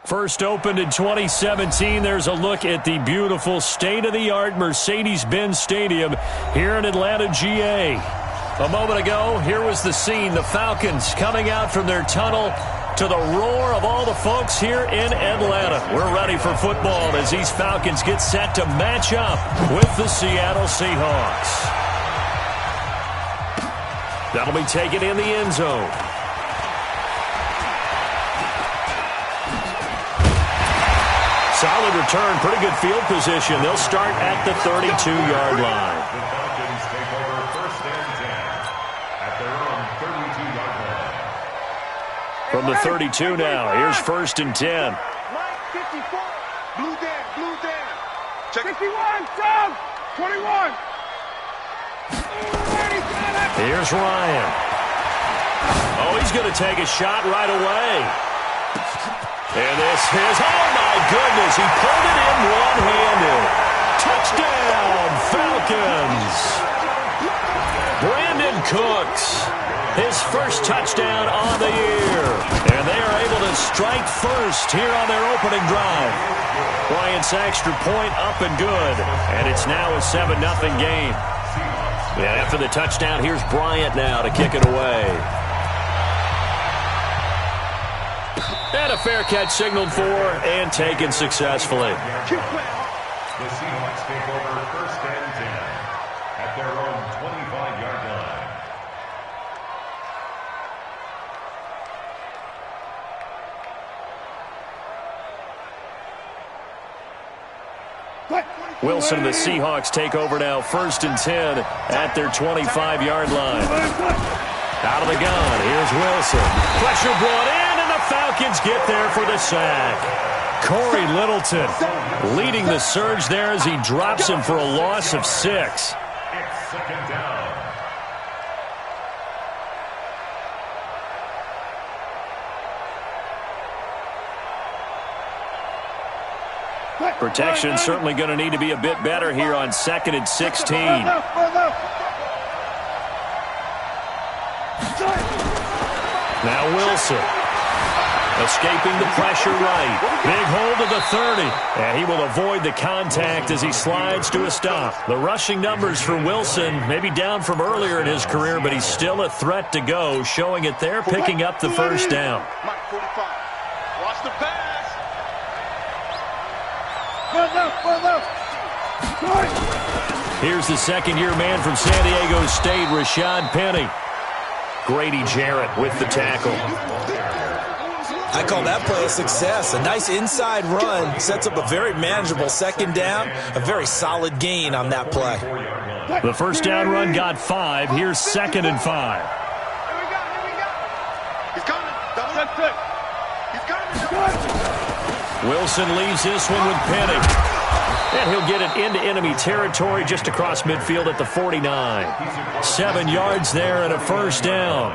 First opened in 2017, there's a look at the beautiful state-of-the-art Mercedes-Benz Stadium here in Atlanta, GA. A moment ago, here was the scene. The Falcons coming out from their tunnel to the roar of all the folks here in Atlanta. We're ready for football as these Falcons get set to match up with the Seattle Seahawks. That'll be taken in the end zone. Solid return, pretty good field position. They'll start at the 32-yard line. The Falcons take over first and 10 at their own 32-yard line. From the 32 now, here's first and 10. 54, blue down. Check 51, down, 21. Here's Ryan. Oh, he's going to take a shot right away. And this is, oh my goodness, he pulled it in one-handed. Touchdown, Falcons. Brandon Cooks, his first touchdown on the year. And they are able to strike first here on their opening drive. Bryant's extra point up and good. And it's now a 7-0 game. And after the touchdown, here's Bryant now to kick it away. And a fair catch signaled for and taken successfully. The Seahawks take over first and 10 at their own 25-yard What? Wilson and the Seahawks take over now first and 10 at their 25-yard line. Out of the gun, here's Wilson. Pressure brought in, and the Falcons get there for the sack. Corey Littleton leading the surge there as he drops him for a loss of 6. It's second down. Protection certainly going to need to be a bit better here on 2nd and 16. Now Wilson. Escaping the pressure right. Big hold of the 30. And he will avoid the contact as he slides to a stop. The rushing numbers for Wilson maybe down from earlier in his career, but he's still a threat to go, showing it there, picking up the first down. Mike 45. Watch the pass. Here's the second-year man from San Diego State, Rashad Penny. Grady Jarrett with the tackle. I call that play a success. A nice inside run sets up a very manageable second down. A very solid gain on that play. The first down run got 5. Here's 2nd and 5. He's coming. He's coming. Wilson leaves this one with Penny. And he'll get it into enemy territory just across midfield at the 49. 7 yards there and a first down.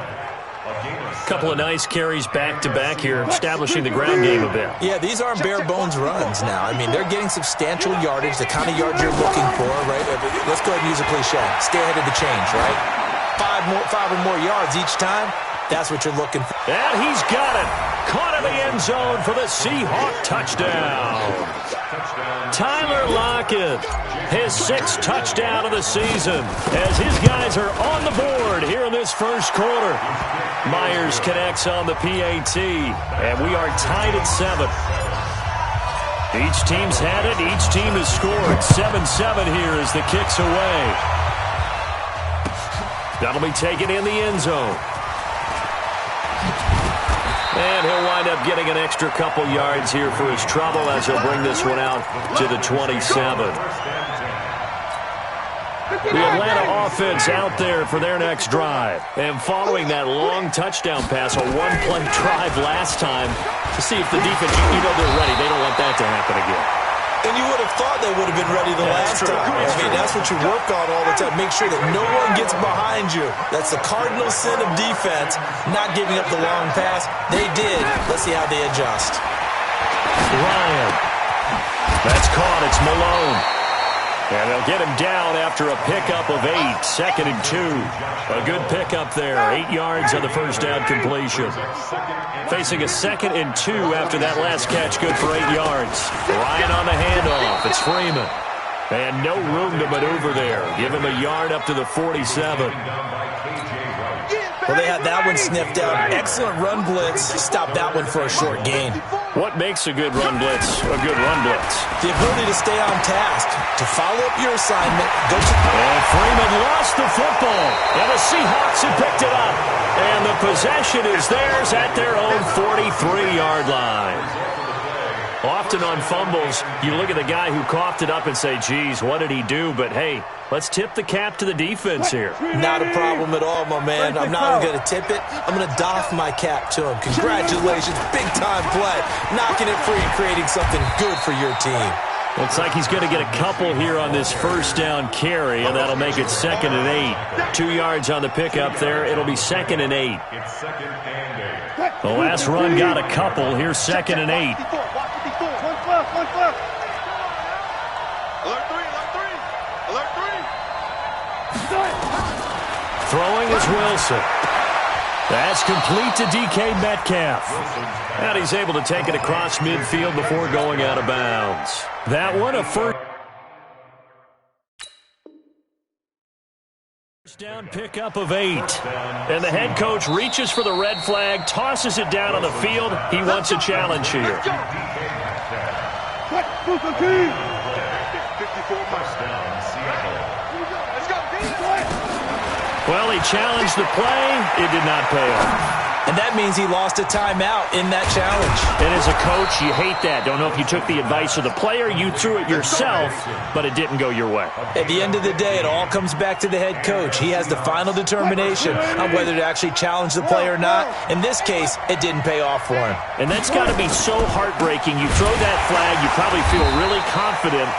Couple of nice carries back-to-back here, establishing the ground game a bit. Yeah, these aren't bare-bones runs now. I mean, they're getting substantial yardage, the kind of yards you're looking for, right? Let's go ahead and use a cliche. Stay ahead of the change, right? 5 or more yards each time. That's what you're looking for. And he's got it. Caught in the end zone for the Seahawk touchdown. Tyler Lockett, his 6th touchdown of the season, as his guys are on the board here in this first quarter. Myers connects on the PAT, and we are tied at 7. Each team's had it. Each team has scored. 7-7 here as the kick's away. That'll be taken in the end zone. And he'll wind up getting an extra couple yards here for his trouble as he'll bring this one out to the 27. The Atlanta offense out there for their next drive. And following that long touchdown pass, a one-play drive last time, to see if the defense, they're ready. They don't want that to happen again. And you would have thought they would have been ready the last time. I mean, that's what you work on all the time. Make sure that no one gets behind you. That's the cardinal sin of defense, not giving up the long pass. They did. Let's see how they adjust. Ryan. That's caught. It's Malone. And they'll get him down after a pickup of 8, 2nd and 2. A good pickup there, 8 yards on the first down completion. Facing a 2nd and 2 after that last catch, good for 8 yards. Ryan on the handoff, it's Freeman. And no room to maneuver there. Give him a yard up to the 47. Well, they had that one sniffed out. Excellent run blitz. Stop that one for a short gain. What makes a good run blitz a good run blitz? The ability to stay on task, to follow up your assignment. And Freeman lost the football, and the Seahawks have picked it up. And the possession is theirs at their own 43-yard line. Often on fumbles, you look at the guy who coughed it up and say, geez, what did he do? But, hey, let's tip the cap to the defense here. Not a problem at all, my man. I'm not even going to tip it. I'm going to doff my cap to him. Congratulations. Big-time play. Knocking it free and creating something good for your team. Looks like he's going to get a couple here on this first down carry, and that'll make it 2nd and 8. 2 yards on the pickup there. It'll be 2nd and 8. It's 2nd and 8. The last run got a couple. Here's 2nd and 8. Throwing is Wilson. That's complete to DK Metcalf. And he's able to take it across midfield before going out of bounds. That one a first down pickup of 8. And the head coach reaches for the red flag, tosses it down on the field. He wants a challenge here. 54 first down, Seattle. Well, he challenged the play. It did not pay off. And that means he lost a timeout in that challenge. And as a coach, you hate that. Don't know if you took the advice of the player, you threw it yourself, but it didn't go your way. At the end of the day, it all comes back to the head coach. He has the final determination on whether to actually challenge the play or not. In this case, it didn't pay off for him. And that's got to be so heartbreaking. You throw that flag, you probably feel really confident,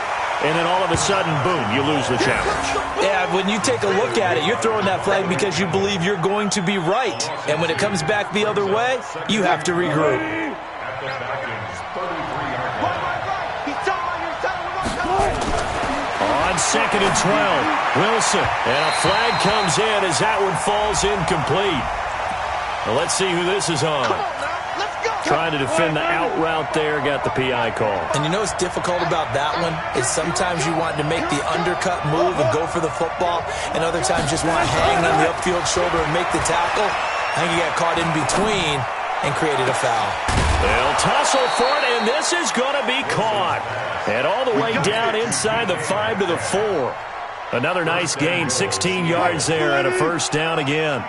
and then all of a sudden, boom, you lose the challenge. Yeah, when you take a look at it, you're throwing that flag because you believe you're going to be right. And when it comes back the other way, you have to regroup. At the Falcons' 33-yard line. On 2nd and 12, Wilson. And a flag comes in as that one falls incomplete. Well, let's see who this is on. Trying to defend the out route there, got the PI call. And you know what's difficult about that one? Is sometimes you want to make the undercut move and go for the football, and other times just want to hang on the upfield shoulder and make the tackle. I think he got caught in between and created a foul. They'll tussle for it, and this is going to be caught. And all the way down inside the 5 to the 4. Another nice gain, 16 yards there and a first down again.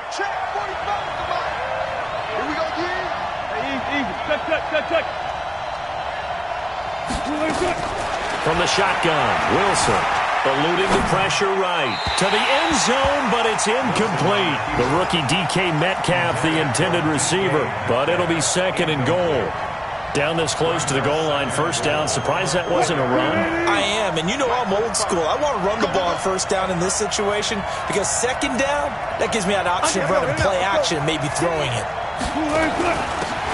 From the shotgun, Wilson eluding the pressure right to the end zone, but it's incomplete. The rookie DK Metcalf, the intended receiver, but it'll be 2nd and goal. Down this close to the goal line, first down. Surprised that wasn't a run? I am, and you know I'm old school. I want to run the ball on first down in this situation because 2nd down, that gives me an option of running play action, maybe throwing it.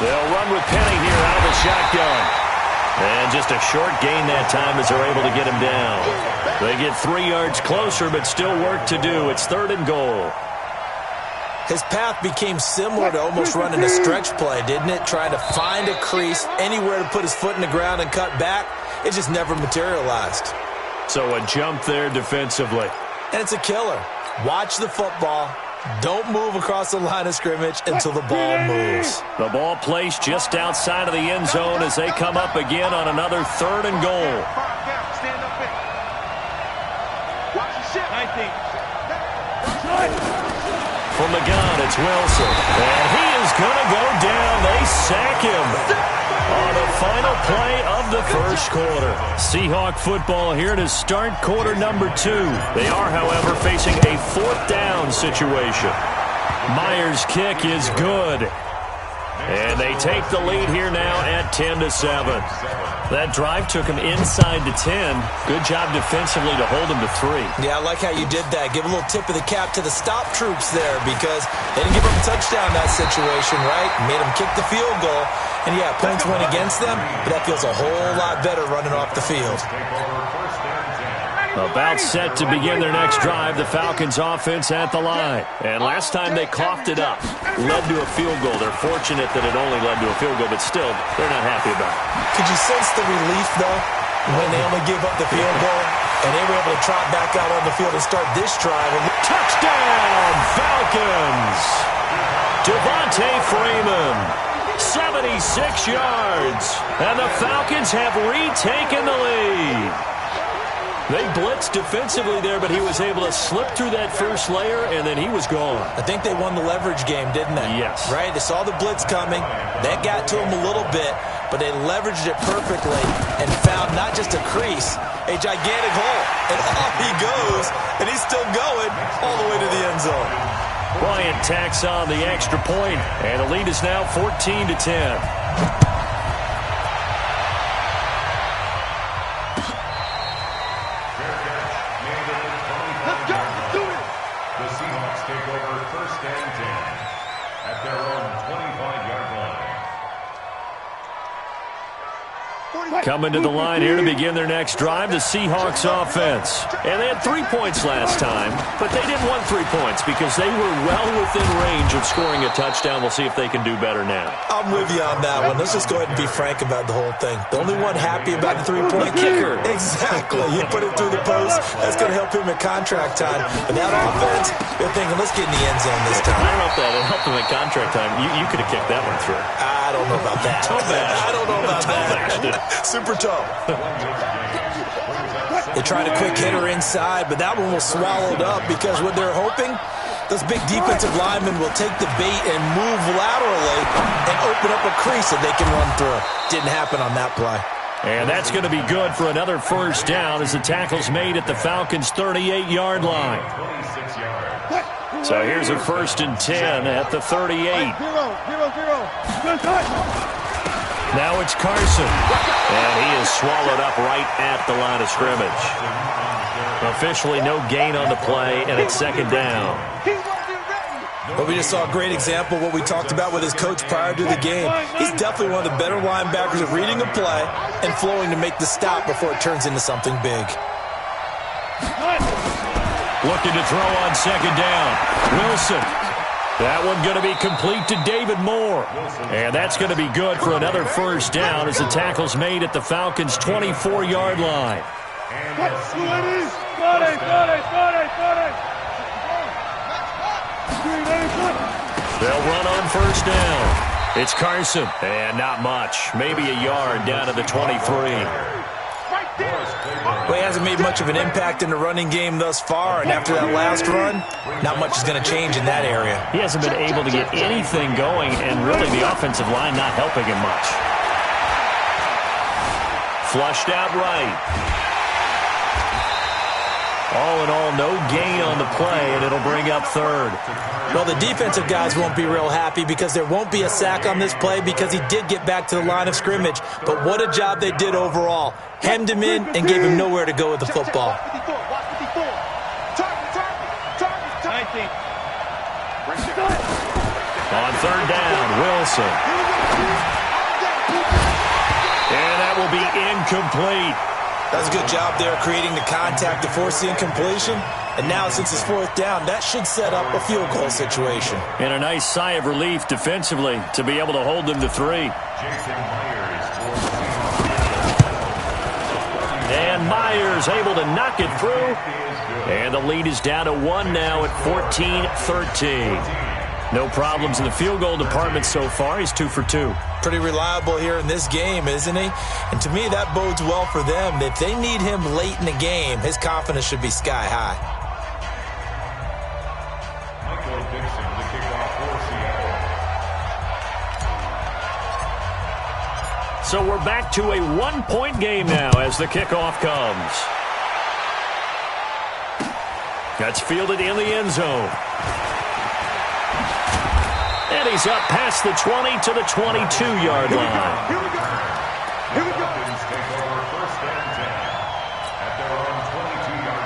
They'll run with Penny here out of the shotgun. And just a short gain that time as they're able to get him down. They get 3 yards closer, but still work to do. It's 3rd and goal. His path became similar to almost running a stretch play, didn't it? Trying to find a crease, anywhere to put his foot in the ground and cut back. It just never materialized. So a jump there defensively. And it's a killer. Watch the football. Don't move across the line of scrimmage until the ball moves. The ball placed just outside of the end zone as they come up again on another 3rd and goal. From the gun, it's Wilson. And he is going to go down. They sack him on the final play of the first quarter. Seahawk football here to start quarter number 2. They are, however, facing a 4th down situation. Myers' kick is good. And they take the lead here now at 10-7. That drive took him inside the 10. Good job defensively to hold him to 3. Yeah, I like how you did that. Give a little tip of the cap to the stop troops there because they didn't give up a touchdown in that situation, right? Made them kick the field goal. And, yeah, points went against them, but that feels a whole lot better running off the field. About set to begin their next drive, the Falcons offense at the line. And last time they coughed it up, led to a field goal. They're fortunate that it only led to a field goal, but still, they're not happy about it. Could you sense the relief, though, when they only gave up the field goal and they were able to trot back out on the field and start this drive? Touchdown, Falcons! Devontae Freeman, 76 yards, and the Falcons have retaken the lead. They blitzed defensively there, but he was able to slip through that first layer, and then he was gone. I think they won the leverage game, didn't they? Yes. Right? They saw the blitz coming. That got to them a little bit, but they leveraged it perfectly and found not just a crease, a gigantic hole. And off he goes, and he's still going all the way to the end zone. Bryant tacks on the extra point, and the lead is now 14-10. Coming to the line here to begin their next drive, the Seahawks offense. And they had 3 points last time, but they didn't want 3 points because they were well within range of scoring a touchdown. We'll see if they can do better now. I'm with you on that one. Let's just go ahead and be frank about the whole thing. The only one happy about the 3-point kicker. Exactly. You put it through the post. That's going to help him at contract time. But that offense, they're thinking, let's get in the end zone this time. I don't know if that helped him at contract time. You could have kicked that one through. I don't know about that. I don't know about that. Super tough. They tried a quick hitter inside, but that one was swallowed up because what they're hoping, those big defensive linemen will take the bait and move laterally and open up a crease that they can run through. Didn't happen on that play. And that's going to be good for another first down as the tackle's made at the Falcons' 38-yard line. So here's a 1st and 10 at the 38. Now it's Carson, and he is swallowed up right at the line of scrimmage. Officially no gain on the play, and it's 2nd down. But we just saw a great example of what we talked about with his coach prior to the game. He's definitely one of the better linebackers at reading a play and flowing to make the stop before it turns into something big. Looking to throw on 2nd down. Wilson. That one going to be complete to David Moore. And that's going to be good for another first down as the tackle's made at the Falcons' 24-yard line. They'll run on first down. It's Carson. And not much. Maybe a yard down to the 23. Well, he hasn't made much of an impact in the running game thus far, and after that last run, not much is going to change in that area. He hasn't been able to get anything going, and really the offensive line not helping him much. Flushed out right. All in all, no gain on the play, and it'll bring up 3rd. Well, the defensive guys won't be real happy because there won't be a sack on this play because he did get back to the line of scrimmage. But what a job they did overall. Hemmed him in and gave him nowhere to go with the football. On 3rd down, Wilson. And that will be incomplete. That's a good job there creating the contact to force the incompletion. And now since it's 4th down, that should set up a field goal situation. And a nice sigh of relief defensively to be able to hold them to 3. And Myers able to knock it through. And the lead is down to 1 now at 14-13. No problems in the field goal department so far. He's 2 for 2. Pretty reliable here in this game, isn't he? And to me, that bodes well for them. If they need him late in the game, his confidence should be sky high. So we're back to a 1-point game now as the kickoff comes. That's fielded in the end zone. And he's up past the 20 to the 22-yard line. Here we go. Here we go. Take over 1st and 10 at their own 22-yard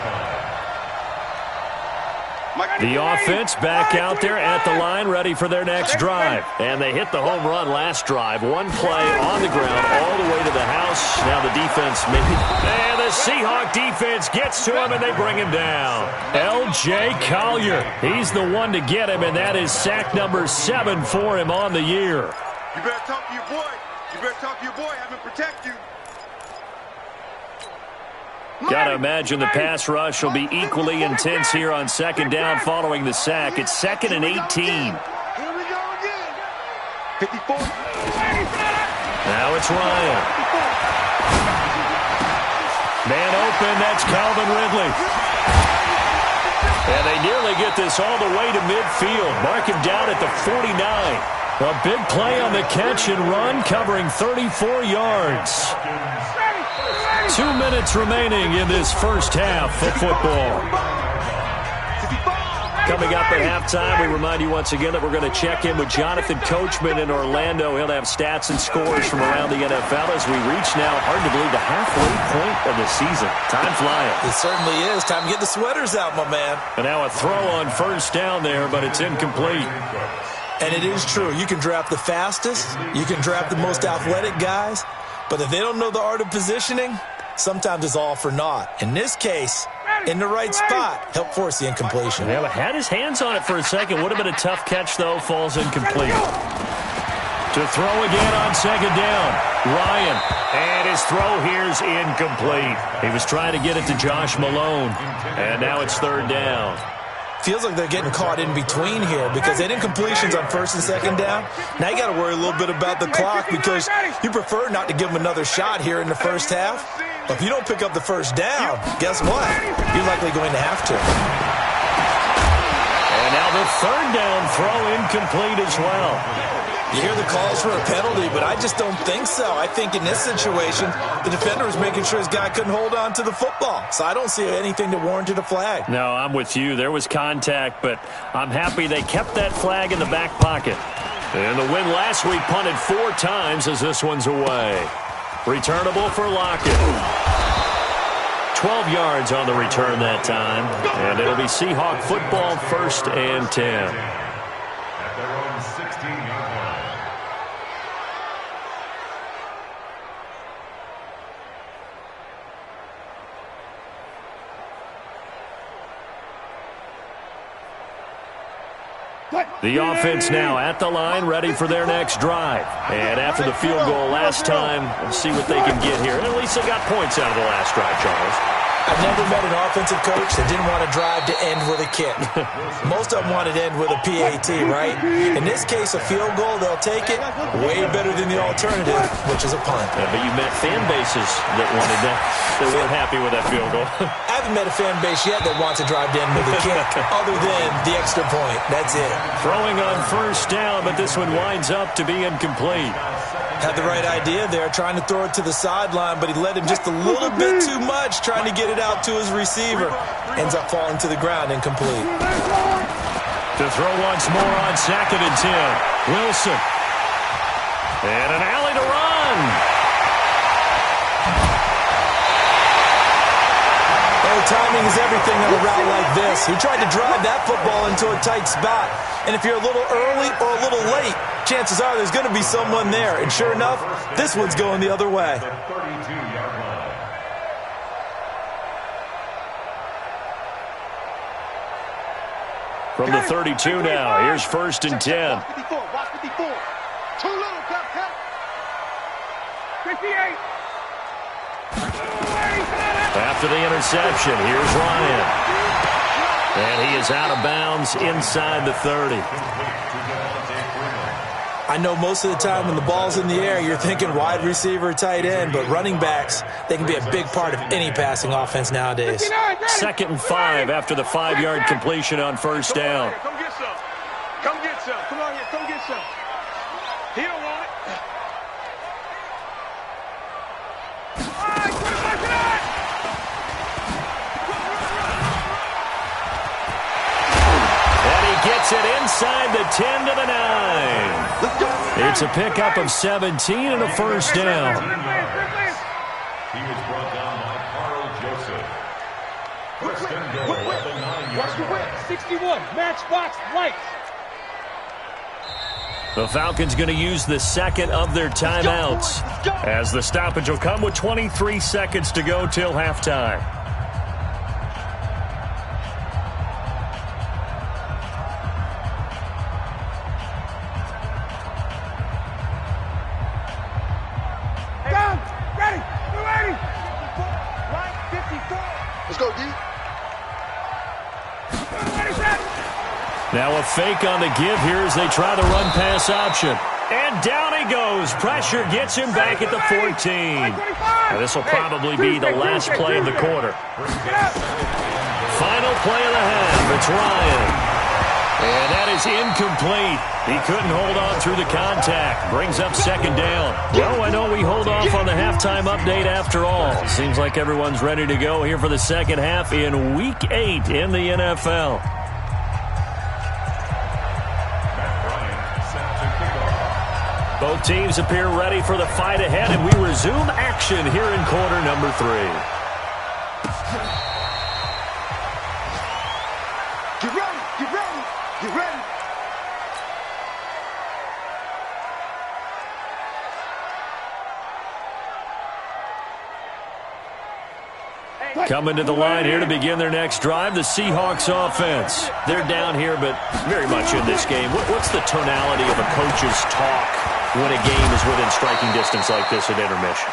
The offense back out there at the line, ready for their next drive. And they hit the home run last drive. One play on the ground all the way to the house. Now the defense and the Seahawk defense gets to him, and they bring him down. L.J. Collier, he's the one to get him, and that is sack number 7 for him on the year. You better talk to your boy. You better talk to your boy. Have him protect you. Got to imagine the pass rush will be equally intense here on second down following the sack. It's 2nd and 18. Here we go again. 54. Now it's Ryan. Man open, that's Calvin Ridley. And they nearly get this all the way to midfield. Mark him down at the 49. A big play on the catch and run, covering 34 yards. 2 minutes remaining in this first half of football. Coming up at halftime, we remind you once again that we're going to check in with Jonathan Coachman in Orlando. He'll have stats and scores from around the NFL as we reach now, hard to believe, the halfway point of the season. Time flying. It certainly is. Time to get the sweaters out, my man. And now a throw on first down there, but it's incomplete. And it is true. You can draft the fastest. You can draft the most athletic guys. But if they don't know the art of positioning, sometimes it's all for naught. In this case, in the right spot, help force the incompletion. Yeah, had his hands on it for a second. Would have been a tough catch, though. Falls incomplete. To throw again on second down. Ryan. And his throw here's incomplete. He was trying to get it to Josh Malone. And now it's third down. Feels like they're getting caught in between here because they did incompletions on first and second down. Now you got to worry a little bit about the clock because you prefer not to give them another shot here in the first half. But if you don't pick up the first down, guess what? You're likely going to have to. And now the third down throw incomplete as well. You hear the calls for a penalty, but I just don't think so. I think in this situation, the defender was making sure his guy couldn't hold on to the football. So I don't see anything that warranted a flag. No, I'm with you. There was contact, but I'm happy they kept that flag in the back pocket. And the win last week punted 4 times as this one's away. Returnable for Lockett. 12 yards on the return that time. And it'll be Seahawk football, 1st and 10. At their own 16-yard line. The offense now at the line, ready for their next drive. And after the field goal last time, we'll see what they can get here. And at least they got points out of the last drive, Charles. I've never met an offensive coach that didn't want to drive to end with a kick. Most of them wanted to end with a PAT, right? In this case, a field goal, they'll take it. Way better than the alternative, which is a punt. Yeah, but you met fan bases that wanted that, that weren't happy with that field goal. I haven't met a fan base yet that wants to drive to end with a kick, other than the extra point. That's it. Throwing on first down, but this one winds up to be incomplete. Had the right idea there, trying to throw it to the sideline, but he led him just a little bit too much, trying to get it out to his receiver. Ends up falling to the ground, incomplete. To throw once more on 2nd and 10. Wilson. And an alley to run. Oh, timing is everything on a route like this. He tried to drive that football into a tight spot. And if you're a little early or a little late, chances are there's going to be someone there. And sure enough, this one's going the other way. The 32-yard line. From the 32 now, here's 1st and 10. Watch 54. Watch 54. Too little, cut. 58. After the interception, here's Ryan. And he is out of bounds inside the 30. I know most of the time when the ball's in the air, you're thinking wide receiver, tight end, but running backs, they can be a big part of any passing offense nowadays. 2nd and 5 after the 5-yard completion on first down. Come get some. Come get some. Come on here. Come get some. He don't want it. Gets it inside the 10 to the 9. It's a pickup of 17 and a first down. He was brought down by Carl Joseph. First and goal at the 9-yard Watch the line. whip. 61. Matchbox lights. The Falcons going to use the second of their timeouts, as the stoppage will come with 23 seconds to go till halftime. Down. Ready. We're ready. Right. 54. Let's go, D. Ready, set. Now a fake on the give here as they try the run-pass option. And down he goes. Pressure gets him back at the 14. Now this will probably be the last play of the quarter. Final play of the half. It's Ryan. And that is incomplete. He couldn't hold on through the contact. Brings up second down. Well, I know we hold off on the halftime update after all. Seems like everyone's ready to go here for the second half in Week 8 in the NFL. Both teams appear ready for the fight ahead, and we resume action here in quarter number 3. Get ready. Get ready. Get ready. Coming to the line here to begin their next drive, the Seahawks offense. They're down here, but very much in this game. What's the tonality of a coach's talk when a game is within striking distance like this at intermission?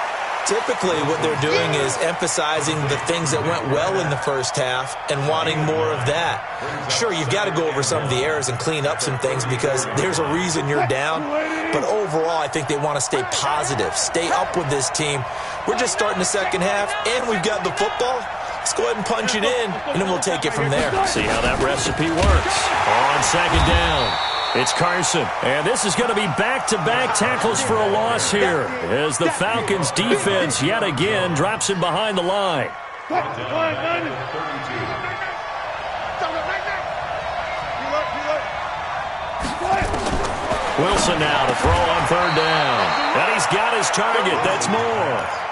Typically, what they're doing is emphasizing the things that went well in the first half and wanting more of that. Sure, you've got to go over some of the errors and clean up some things because there's a reason you're down. But overall, I think they want to stay positive, stay up with this team. We're just starting the second half, and we've got the football. Let's go ahead and punch it in, and then we'll take it from there. See how that recipe works. On second down, it's Carson. And this is going to be back-to-back tackles for a loss here as the Falcons defense yet again drops him behind the line. Wilson now to throw on third down. And he's got his target. That's more.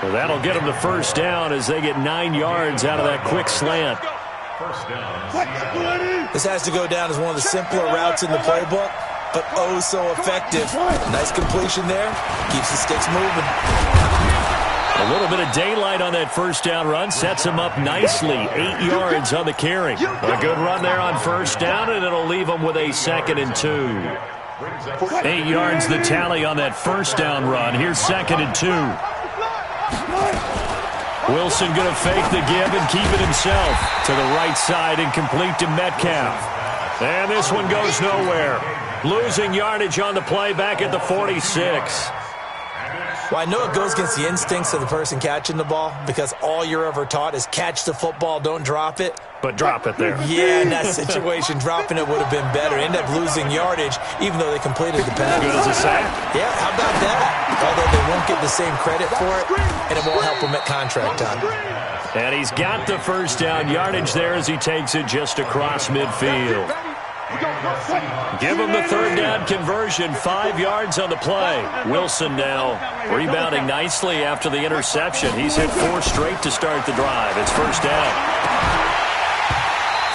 Well, that'll get him the first down as they get 9 yards out of that quick slant. First down. This has to go down as one of the simpler routes in the playbook, but oh so effective. Nice completion there. Keeps the sticks moving. A little bit of daylight on that first down run sets him up nicely. 8 yards on the carry. A good run there on first down, and it'll leave him with a 2nd and 2. 8 yards the tally on that first down run. Here's 2nd and 2. Wilson going to fake the give and keep it himself. To the right side and complete to Metcalf. And this one goes nowhere. Losing yardage on the play back at the 46. Well, I know it goes against the instincts of the person catching the ball because all you're ever taught is catch the football, don't drop it. But drop it there. Yeah, in that situation, dropping it would have been better. End up losing yardage, even though they completed the pass. Good as a sack. Yeah, how about that? Although they won't get the same credit for it, and it won't help them at contract time. And he's got the first down yardage there as he takes it just across midfield. Give him the third down conversion, 5 yards on the play. Wilson now rebounding nicely after the interception. He's hit 4 straight to start the drive. It's first down.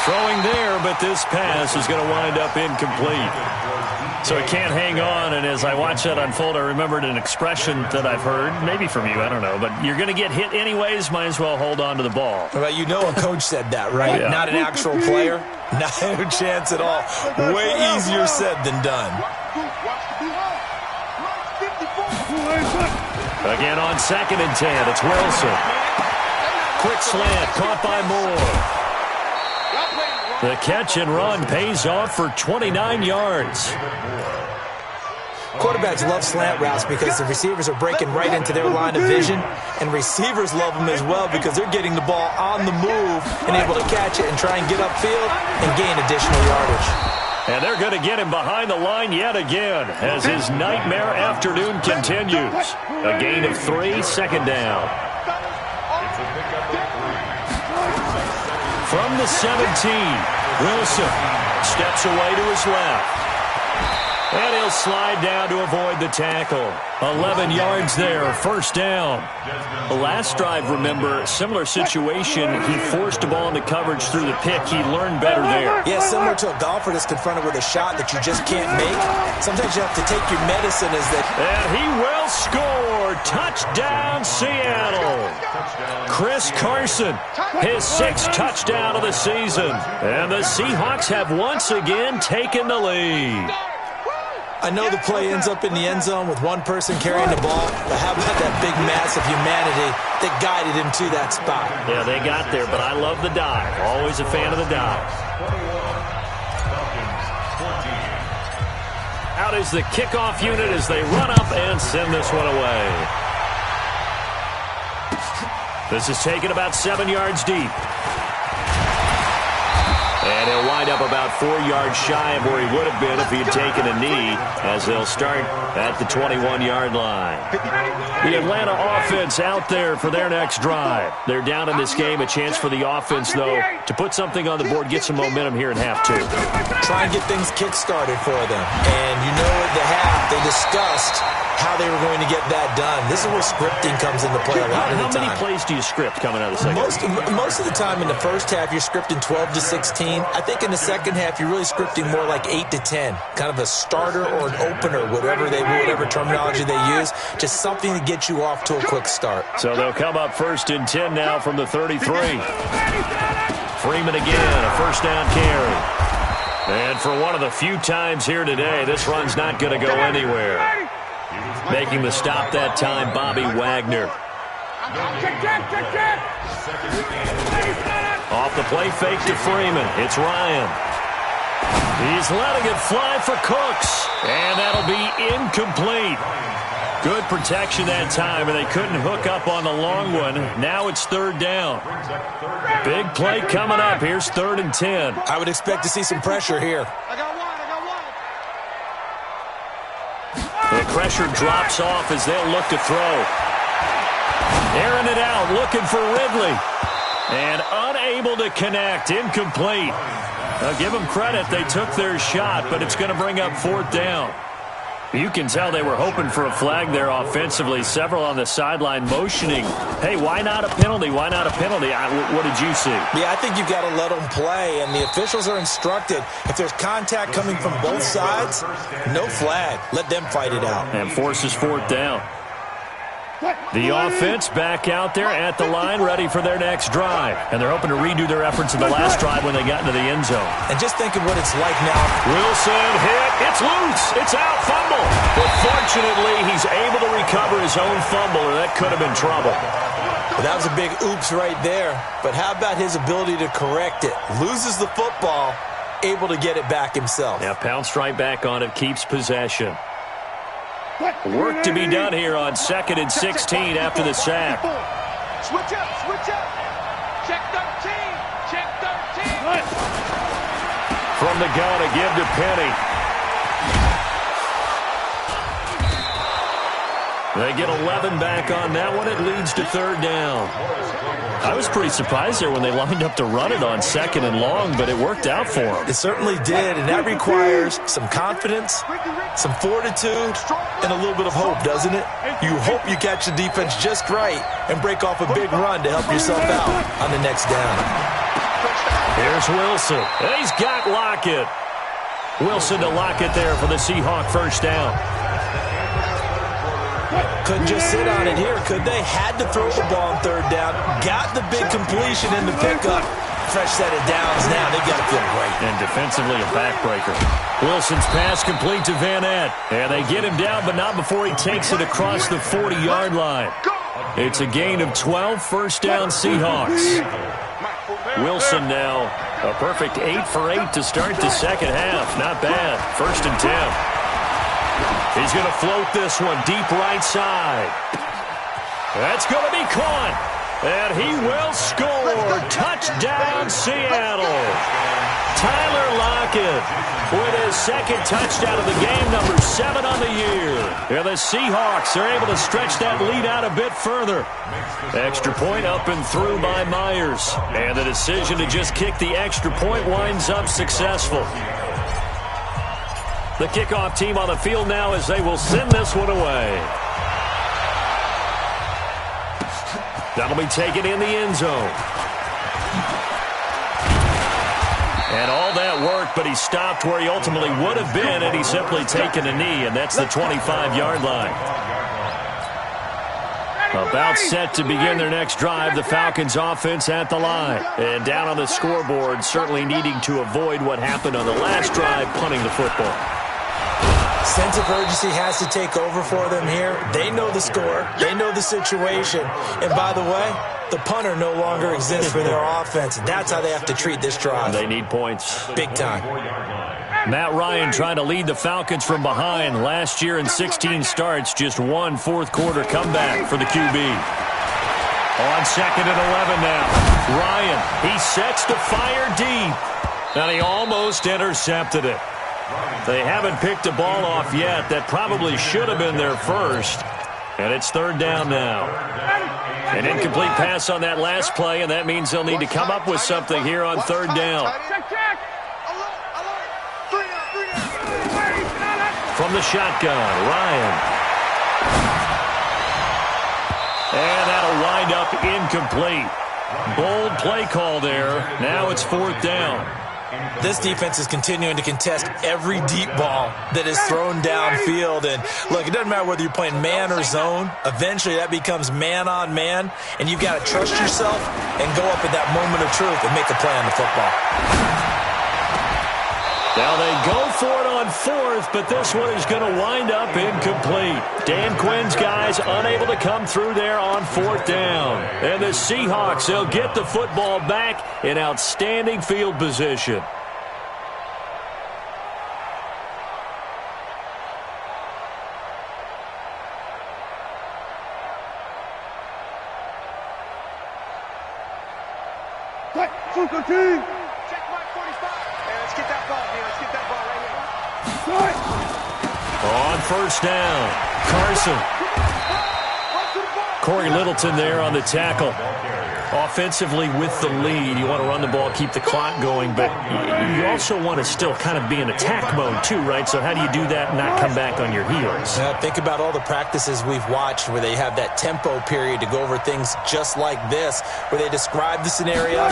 Throwing there, but this pass is going to wind up incomplete. So he can't hang on, and as I watch that unfold, I remembered an expression that I've heard, maybe from you, I don't know, but you're going to get hit anyways, might as well hold on to the ball. Well, you know a coach said that, right? Yeah. Not an actual player. Not a chance at all. Way easier said than done. Again on 2nd and 10, it's Wilson. Quick slant, caught by Moore. The catch and run pays off for 29 yards. Quarterbacks love slant routes because the receivers are breaking right into their line of vision, and receivers love them as well because they're getting the ball on the move and able to catch it and try and get upfield and gain additional yardage. And they're going to get him behind the line yet again as his nightmare afternoon continues. A gain of 3, second down. From the 17, Wilson steps away to his left. And he'll slide down to avoid the tackle. 11 yards there, first down. The last drive, remember, similar situation. He forced the ball into coverage through the pick. He learned better there. Yeah, similar to a golfer that's confronted with a shot that you just can't make. Sometimes you have to take your medicine as that. And he will score. Touchdown, Seattle. Chris Carson, his 6th touchdown of the season. And the Seahawks have once again taken the lead. I know the play ends up in the end zone with one person carrying the ball, but how about that big mass of humanity that guided him to that spot? Yeah, they got there, but I love the dive. Always a fan of the dive. Out is the kickoff unit as they run up and send this one away. This is taken about 7 yards deep. And he'll wind up about 4 yards shy of where he would have been if he had taken a knee, as they'll start at the 21-yard line. The Atlanta offense out there for their next drive. They're down in this game. A chance for the offense, though, to put something on the board, get some momentum here in half two. Try and get things kick-started for them. And you know at the half, they discussed how they were going to get that done. This is where scripting comes into play a lot of the time. How many plays do you script coming out of the second? Most of the time in the first half, you're scripting 12 to 16. I think in the second half, you're really scripting more like 8 to 10. Kind of a starter or an opener, whatever terminology they use. Just something to get you off to a quick start. So they'll come up 1st and 10 now from the 33. Freeman again, a first down carry. And for one of the few times here today, this run's not going to go anywhere. Making the stop that time, Bobby Wagner. Off the play fake to Freeman. It's Ryan. He's letting it fly for Cooks. And that'll be incomplete. Good protection that time, and they couldn't hook up on the long one. Now it's 3rd down. Big play coming up. Here's 3rd and 10. I would expect to see some pressure here. The pressure drops off as they'll look to throw. Airing it out, looking for Ridley. And unable to connect, incomplete. I'll give them credit, they took their shot, but it's going to bring up 4th down. You can tell they were hoping for a flag there offensively. Several on the sideline motioning, hey, why not a penalty? Why not a penalty? What did you see? Yeah, I think you've got to let them play, and the officials are instructed. If there's contact coming from both sides, no flag. Let them fight it out. And forces 4th down. The offense back out there at the line, ready for their next drive. And they're hoping to redo their efforts in the last drive when they got into the end zone. And just think of what it's like now. Wilson hit. It's loose. It's out. Fumble. But fortunately, he's able to recover his own fumble, or that could have been trouble. Well, that was a big oops right there. But how about his ability to correct it? Loses the football, able to get it back himself. Yeah, pounced right back on it, keeps possession. Work to be done here on 2nd and 16 after the sack. Switch up, switch up. Check 13, check 13. From the gun, a give to Penny. They get 11 back on that one. It leads to 3rd down. I was pretty surprised there when they lined up to run it on 2nd and long, but it worked out for them. It certainly did, and that requires some confidence, some fortitude, and a little bit of hope, doesn't it? You hope you catch the defense just right and break off a big run to help yourself out on the next down. Here's Wilson, and he's got Lockett. Wilson to Lockett there for the Seahawk first down. Couldn't just sit on it here, could they? Had to throw the ball on 3rd down. Got the big completion in the pickup. Fresh set of downs now. They've got to feel great. And defensively a backbreaker. Wilson's pass complete to Van Ness. And they get him down, but not before he takes it across the 40-yard line. It's a gain of 12, first down Seahawks. Wilson now a perfect 8 for 8 to start the second half. Not bad. 1st and 10. He's going to float this one deep right side. That's going to be caught. And he will score. Touchdown, Seattle. Tyler Lockett with his 2nd touchdown of the game, number 7 on the year. And the Seahawks are able to stretch that lead out a bit further. Extra point up and through by Myers. And the decision to just kick the extra point winds up successful. The kickoff team on the field now as they will send this one away. That'll be taken in the end zone. And all that work, but he stopped where he ultimately would have been had he simply taken a knee, and that's the 25-yard line. About set to begin their next drive, the Falcons offense at the line. And down on the scoreboard, certainly needing to avoid what happened on the last drive, punting the football. Sense of urgency has to take over for them here. They know the score. They know the situation. And by the way, the punter no longer exists for their offense. That's how they have to treat this drive. They need points. Big time. Matt Ryan trying to lead the Falcons from behind. Last year in 16 starts, just one fourth-quarter comeback for the QB. On 2nd and 11 now. Ryan, he sets to fire deep. And he almost intercepted it. They haven't picked a ball off yet. That probably should have been their first. And it's 3rd down now. An incomplete pass on that last play, and that means they'll need to come up with something here on 3rd down. From the shotgun, Ryan. And that'll wind up incomplete. Bold play call there. Now it's 4th down. This defense is continuing to contest every deep ball that is thrown downfield. And, look, it doesn't matter whether you're playing man or zone. Eventually, that becomes man-on-man, and you've got to trust yourself and go up at that moment of truth and make a play on the football. Now they go for it on 4th, but this one is going to wind up incomplete. Dan Quinn's guys unable to come through there on 4th down. And the Seahawks, they'll get the football back in outstanding field position. On 1st down, Carson. Corey Littleton there on the tackle. Offensively with the lead, you want to run the ball, keep the clock going, but you also want to still kind of be in attack mode too, right? So how do you do that and not come back on your heels? Think about all the practices we've watched where they have that tempo period to go over things just like this, where they describe the scenario,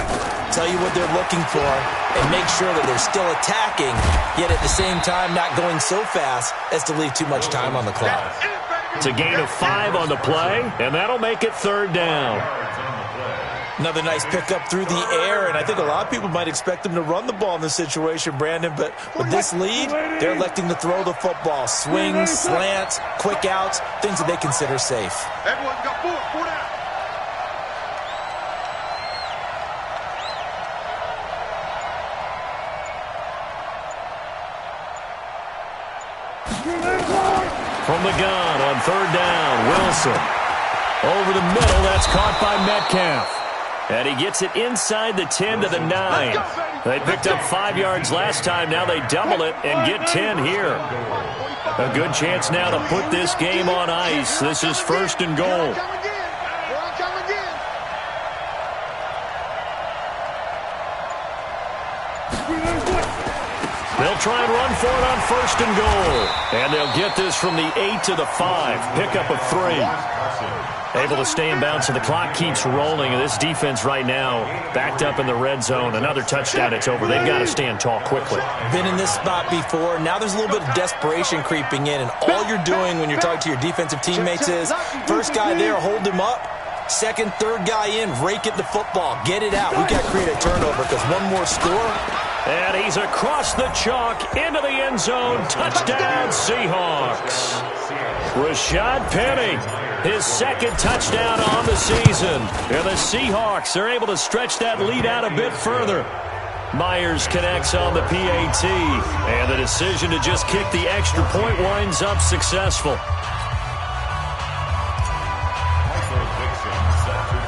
tell you what they're looking for, and make sure that they're still attacking, yet at the same time not going so fast as to leave too much time on the clock. It's a gain of 5 on the play, and that'll make it 3rd down. Another nice pickup through the air, and I think a lot of people might expect them to run the ball in this situation, Brandon, but with this lead, they're electing to throw the football. Swings, slants, quick outs, things that they consider safe. Everyone's got 4 down. From the gun on 3rd down, Wilson. Over the middle, that's caught by Metcalf. And he gets it inside the 10 to the 9. They picked up 5 yards last time. Now they double it and get 10 here. A good chance now to put this game on ice. This is 1st and goal. They'll try and run for it on 1st and goal. And they'll get this from the 8 to the 5. Pickup of 3. Able to stay in bounds, so the clock keeps rolling. And this defense right now backed up in the red zone. Another touchdown, it's over. They've got to stand tall quickly. Been in this spot before. Now there's a little bit of desperation creeping in. And all you're doing when you're talking to your defensive teammates is, first guy there, hold him up. Second, third guy in, rake at the football. Get it out. We've got to create a turnover because one more score. And he's across the chalk into the end zone. Touchdown, Seahawks. Rashad Penny, his 2nd touchdown on the season. And the Seahawks are able to stretch that lead out a bit further. Myers connects on the PAT. And the decision to just kick the extra point winds up successful.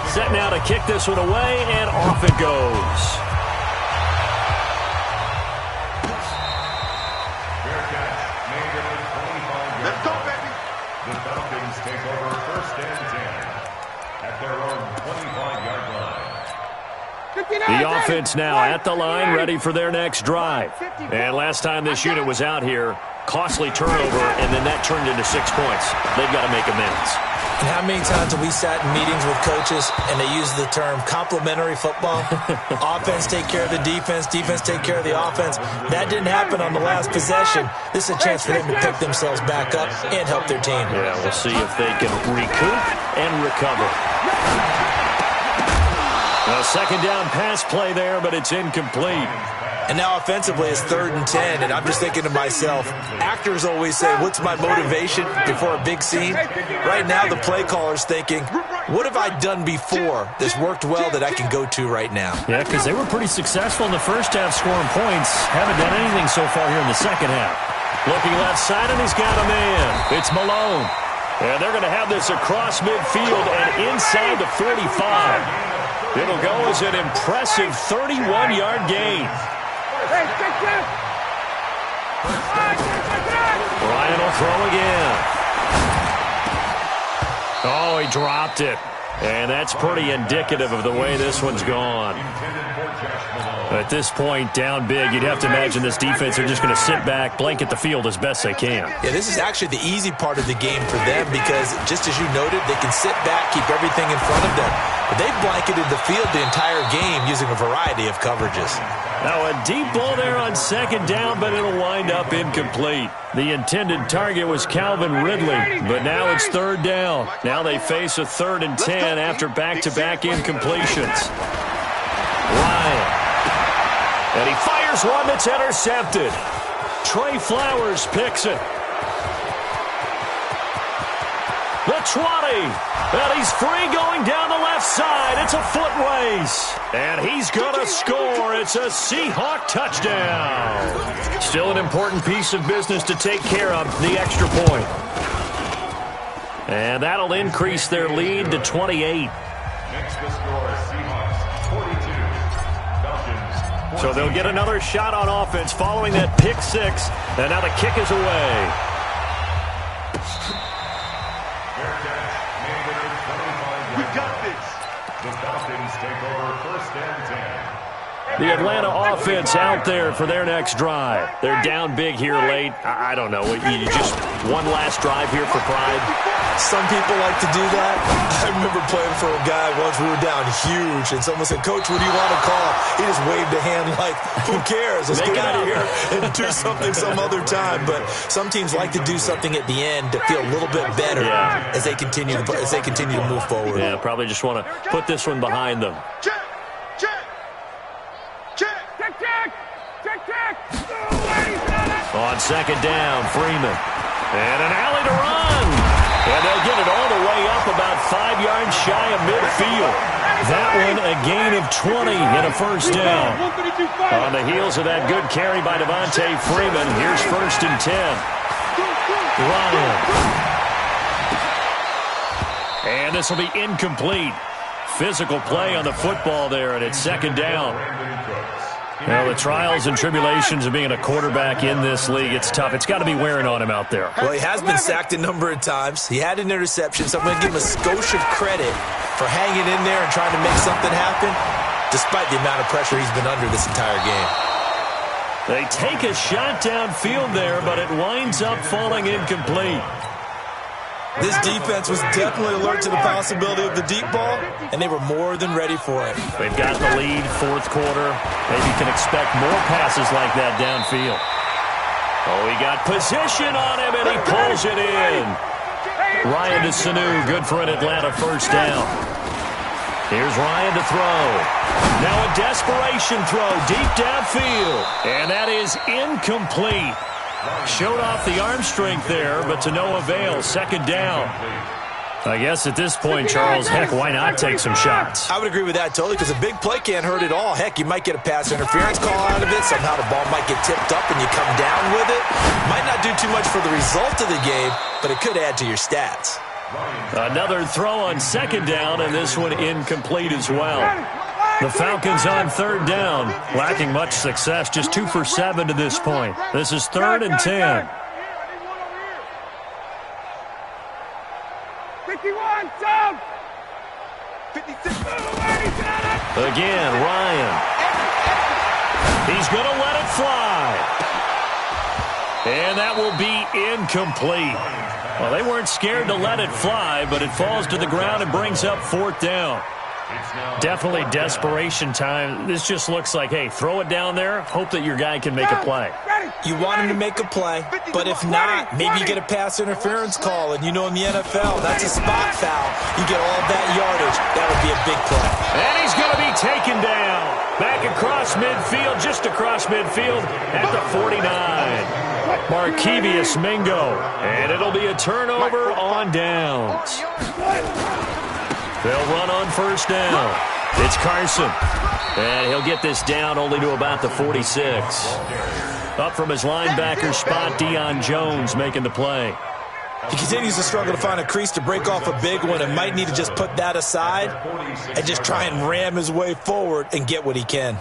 Set now to kick this one away, and off it goes. Let's go, baby. The Falcons take over 1st and 10 at their own 25-yard line. The offense now at the line, ready for their next drive. And last time this unit was out here, costly turnover, and then that turned into 6 points. They've got to make amends. And how many times have we sat in meetings with coaches and they use the term complementary football? Offense take care of the defense, defense take care of the offense. That didn't happen on the last possession. This is a chance for them to pick themselves back up and help their team. Yeah, we'll see if they can recoup and recover. A second down pass play there, but it's incomplete. And now offensively it's 3rd and 10, and I'm just thinking to myself, actors always say, what's my motivation before a big scene? Right now the play caller's thinking, what have I done before that's worked well that I can go to right now? Yeah, because they were pretty successful in the first half scoring points. Haven't done anything so far here in the second half. Looking left side, and he's got a man. It's Malone. And they're going to have this across midfield and inside the 45. It'll go as an impressive 31-yard gain. Ryan will throw again. Oh, he dropped it. And that's pretty indicative of the way this one's gone. At this point, down big, you'd have to imagine this defense are just going to sit back, blanket the field as best they can. Yeah, this is actually the easy part of the game for them because, just as you noted, they can sit back, keep everything in front of them. But they've blanketed the field the entire game using a variety of coverages. Now a deep ball there on second down, but it'll wind up incomplete. The intended target was Calvin Ridley, but now it's 3rd down. Now they face a 3rd and 10 after back-to-back incompletions. Ryan. And he fires one that's intercepted. Trey Flowers picks it. The 20. And he's free going down the left side. It's a foot race. And he's going to score. It's a Seahawk touchdown. Still an important piece of business to take care of, the extra point. And that'll increase their lead to 28. Next the score, Seahawks 42, Falcons 14. So they'll get another shot on offense following that pick six. And now the kick is away. We got this. The Falcons take over 1st and 10. The Atlanta offense out there for their next drive. They're down big here late. I don't know. You just one last drive here for pride. Some people like to do that. I remember playing for a guy once. We were down huge, and someone said, Coach, what do you want to call? He just waved a hand like, who cares? Let's get out of here and do something some other time. But some teams like to do something at the end to feel a little bit better as they continue to move forward. Yeah, probably just want to put this one behind them. On second down, Freeman. And an alley to run. And they'll get it all the way up about 5 yards shy of midfield. That one a gain of 20 and a first down. On the heels of that good carry by Devontae Freeman, here's 1st and 10. Ryan. And this will be incomplete. Physical play on the football there, and it's second down. Well, the trials and tribulations of being a quarterback in this league, it's tough. It's got to be wearing on him out there. Well, he has been sacked a number of times. He had an interception, so I'm going to give him a skosh of credit for hanging in there and trying to make something happen, despite the amount of pressure he's been under this entire game. They take a shot downfield there, but it winds up falling incomplete. This defense was definitely alert to the possibility of the deep ball, and they were more than ready for it. They've got the lead, 4th quarter. Maybe can expect more passes like that downfield. Oh, he got position on him, and he pulls it in. Ryan to Sanu, good for an Atlanta first down. Here's Ryan to throw. Now a desperation throw deep downfield, and that is incomplete. Showed off the arm strength there, but to no avail. Second down. I guess at this point, Charles, heck, why not take some shots? I would agree with that totally, because a big play can't hurt at all. Heck, you might get a pass interference call out of it. Somehow the ball might get tipped up and you come down with it. Might not do too much for the result of the game, but it could add to your stats. Another throw on second down, and this one incomplete as well. The Falcons on 3rd down, lacking much success, just 2 for 7 to this point. This is 3rd and 10. 51, down. 56. Again, Ryan. He's going to let it fly. And that will be incomplete. Well, they weren't scared to let it fly, but it falls to the ground and brings up 4th down. Definitely desperation time. This just looks like, hey, throw it down there, hope that your guy can make a play. You want him to make a play, but if not, maybe you get a pass interference call, and you know in the NFL, that's a spot foul. You get all that yardage. That would be a big play. And he's going to be taken down. Back across midfield, just across midfield at the 49. Markevius Mingo. And it'll be a turnover on downs. They'll run on 1st down. It's Carson. And he'll get this down only to about the 46. Up from his linebacker spot, Deion Jones making the play. He continues to struggle to find a crease to break off a big one and might need to just put that aside and just try and ram his way forward and get what he can.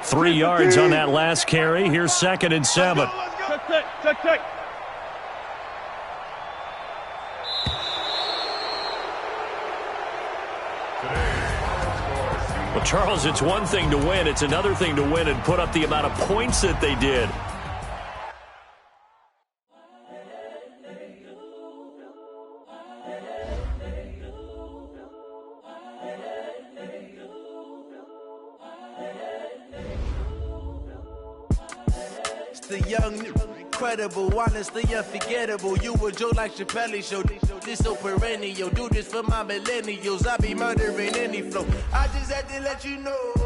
3 yards on that last carry. Here's 2nd and 7. Check. Well, Charles, it's one thing to win. It's another thing to win and put up the amount of points that they did. The young, incredible, honestly unforgettable. You a joke like Chappelle Show. This so perennial. Do this for my millennials. I be murdering any flow. I just had to let you know.